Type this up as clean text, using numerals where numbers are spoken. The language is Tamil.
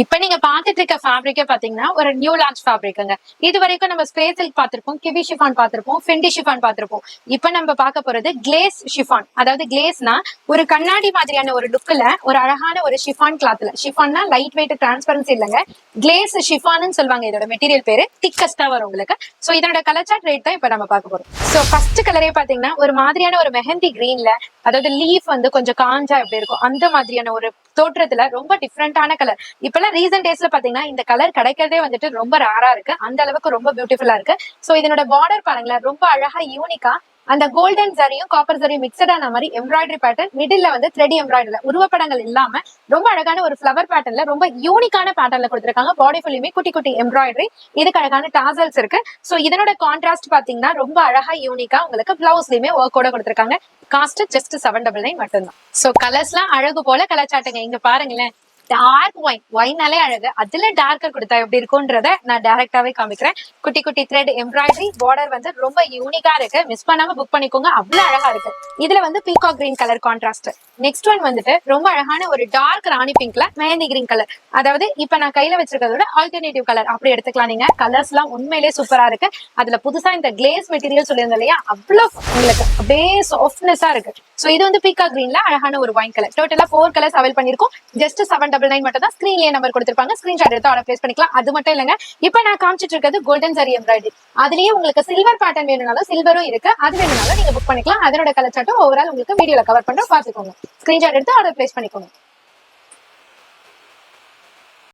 இப்ப நீங்க பாத்துட்டு இருக்க ஃபேப்ரிக்கே பாத்தீங்கன்னா ஒரு நியூ லான்ச் ஃபேப்ரிக்குங்க. இது வரைக்கும் நம்ம ஸ்பேஸ் சில்க் பாத்திருப்போம், கிவி ஷிஃபான் பாத்திருப்போம், ஃபெண்டி ஷிஃபான் பாத்திருப்போம். இப்ப நம்ம பார்க்க போறது கிளேஸ் ஷிஃபான். அதாவது கிளேஸ்னா ஒரு கண்ணாடி மாதிரியான ஒரு லுக்ல ஒரு அழகான ஒரு ஷிஃபான் கிளாத்ல. ஷிஃபான்னா லைட் வெயிட் டிரான்ஸ்பரன்சி இல்லங்க, கிளேஸ் ஷிஃபான்னு சொல்லுவாங்க. இதோட மெட்டீரியல் பேரு திக்கஸ்டா வரும் உங்களுக்கு. சோ இதோட கலர் சார்ட் ரேட் தான் இப்ப நம்ம பார்க்க போறோம். சோ ஃபர்ஸ்ட் கலரே பாத்தீங்கன்னா ஒரு மாதிரியான ஒரு மெஹந்தி கிரீன்ல, அதாவது லீஃப் வந்து கொஞ்சம் காஞ்சா எப்படி இருக்கும் அந்த மாதிரியான ஒரு தோற்றத்துல ரொம்ப டிஃப்ரெண்டான கலர். இப்பெல்லாம் ரீசன்ட் டேஸ்ல பாத்தீங்கன்னா இந்த கலர் கிடைக்கிறதே வந்துட்டு ரொம்ப ரேரா இருக்கு. அந்த அளவுக்கு ரொம்ப பியூட்டிஃபுல்லா இருக்கு. சோ இதனோட பார்டர் பாருங்களேன், ரொம்ப அழகா யூனிக்கா அந்த கோல்டன் ஜரியும் காப்பர் ஜரியும் மிக்சட் ஆன மாதிரி எம்ப்ராய்டரி பேட்டர்ன், மிடில்ல வந்து த்ரெட் எம்ப்ராய்டரி, உருவப்படங்கள் இல்லாம ரொம்ப அழகான ஒரு ஃபிளவர் பேட்டர்ன்ல ரொம்ப யூனிக்கான பேட்டர்ன்ல கொடுத்திருக்காங்க. பாடி ஃபுல்லுமே குட்டி குட்டி எம்ப்ராய்டரி, இதுக்கு அழகான டாசல்ஸ் இருக்கு. சோ இதனோட கான்ட்ராஸ்ட் பாத்தீங்கன்னா ரொம்ப அழகா யூனிக்கா உங்களுக்கு பிளவுஸ்லயுமே ஒர்க்கோட கொடுத்திருக்காங்க. காஸ்ட் ஜஸ்ட் 799 மட்டும்தான். சோ கலர்ஸ்லாம் அழகு போல கலர் சாட்டுங்க. இங்க பாருங்களேன், டார்க் ஒயின்னாலே அழகு, அதுல டார்க்கர் கொடுத்தா எப்படி இருக்கும்ன்றத நான் டைரக்டாவே காமிக்கிறேன். குட்டி குட்டி த்ரெட் எம்ப்ராய்டரி, பார்டர் வந்து ரொம்ப யூனிக்கா இருக்கு. மிஸ் பண்ணாம புக் பண்ணிக்கோங்க, அவ்வளவு அழகா இருக்கு. இதுல வந்து peacock green colour contrast. Next one வந்துட்டு ரொம்ப அழகான ஒரு டார்க் ராணி பிங்க்ல மெஹந்தி கிரீன் கலர். அதாவது இப்ப நான் கையில வச்சிருக்கிறதோட ஆல்டர்னேட்டிவ் கலர் அப்படி எடுத்துக்கலாம் நீங்க. கலர்ஸ் எல்லாம் உண்மையிலேயே சூப்பரா இருக்கு. அதுல புதுசா இந்த கிளேஸ் மெட்டீரியல் சொல்லியிருந்தேன் இல்லையா, அவ்வளவு உங்களுக்கு அப்படியே சாஃப்ட்னஸா இருக்கு. சோ இது வந்து பீகாக் கிரீன்ல அழகான ஒரு ஒயின் கலர். டோட்டலா 4 கலர்ஸ் அவைல் பண்ணிருக்கோம். ஜஸ்ட் 799 மட்டும் தான். ஸ்கிரீன்லயே நம்பர் கொடுத்திருப்பாங்க, ஸ்கிரீன்ஷாட் எடுத்து ஆர்டர் பிளேஸ் பண்ணிக்கலாம். அது மட்டும் இல்லங்க, இப்ப நான் காமிச்சிட்டு இருக்கிறது கோல்டன் ஜரி எம்ப்ராய்டரி. அதுலயே உங்களுக்கு சில்வர் பேட்டர்ன் வேணும்னாலும் சில்வரும் இருக்கு, அது வேணும்னாலும் நீங்க புக் பண்ணிக்கலாம். அதனோட கலர் சார்ட்டும் ஓவரால் உங்களுக்கு வீடியோல கவர் பண்றோம், பாத்துக்கோங்க. ஸ்கிரீன்ஷாட் எடுத்து ஆர்டர் பிளேஸ் பண்ணிக்கோங்க.